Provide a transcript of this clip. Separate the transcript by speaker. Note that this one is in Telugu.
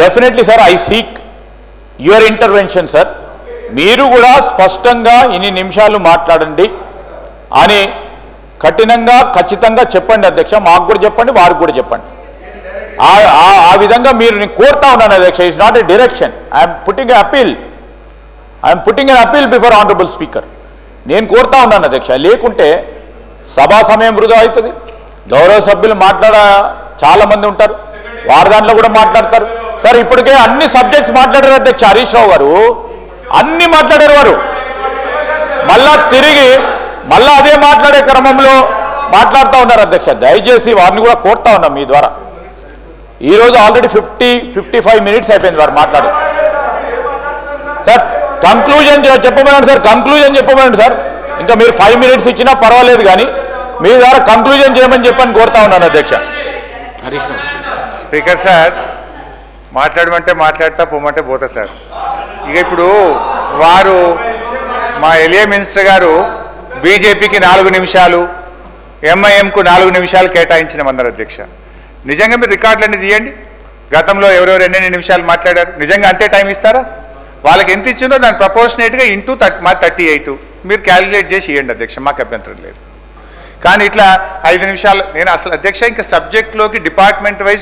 Speaker 1: Definitely sir, I seek your intervention sir. మీరు కూడా స్పష్టంగా ఇన్ని నిమిషాలు మాట్లాడండి అని కఠినంగా ఖచ్చితంగా చెప్పండి అధ్యక్ష. మాకు కూడా చెప్పండి, వారికి కూడా చెప్పండి. ఆ విధంగా మీరు నేను కోరుతా ఉన్నాను అధ్యక్ష. It's not a direction. I'm putting an appeal before honourable speaker. నేను కోరుతా ఉన్నాను అధ్యక్ష. లేకుంటే సభా సమయం వృధా అవుతుంది. గౌరవ సభ్యులు చాలామంది ఉంటారు, వారి దాంట్లో కూడా మాట్లాడతారు సార్. ఇప్పటికే అన్ని సబ్జెక్ట్స్ మాట్లాడారు అధ్యక్ష. హరీష్ రావు గారు అన్ని మాట్లాడారు. వారు మళ్ళా అదే మాట్లాడే క్రమంలో మాట్లాడుతూ ఉన్నారు అధ్యక్ష. దయచేసి వారిని కూడా కోరుతా ఉన్నాం మీ ద్వారా. ఈరోజు ఆల్రెడీ 55 మినిట్స్ అయిపోయింది వారు మాట్లాడు. సార్ కంక్లూజన్ చెప్పమనండి సార్, కంక్లూజన్ చెప్పమనండి సార్. ఇంకా మీరు 5 మినిట్స్ ఇచ్చినా పర్వాలేదు, కానీ మీ ద్వారా కంక్లూజన్ చేయమని చెప్పని కోరుతా ఉన్నాను అధ్యక్ష. హరీష్
Speaker 2: స్పీకర్ సార్, మాట్లాడమంటే మాట్లాడతా, పోమంటే పోతా సార్. ఇక ఇప్పుడు వారు మా ఎలియా మినిస్టర్ గారు బీజేపీకి 4 నిమిషాలు, ఎంఐఎంకు 4 నిమిషాలు కేటాయించినామన్నారు అధ్యక్ష. నిజంగా మీరు రికార్డులన్నీ తీయండి. గతంలో ఎవరెవరు ఎన్నెన్ని నిమిషాలు మాట్లాడారు, నిజంగా అంతే టైం ఇస్తారా? వాళ్ళకి ఎంత ఇచ్చిందో దాని ప్రపోర్షనేట్గా ఇంటూ మా 38 మీరు క్యాలిక్యులేట్ చేసి ఇవ్వండి అధ్యక్ష. మాకు అభ్యంతరం లేదు. కానీ ఇట్లా 5 నిమిషాలు నేను అసలు అధ్యక్ష ఇంకా సబ్జెక్ట్లోకి డిపార్ట్మెంట్ వైజ్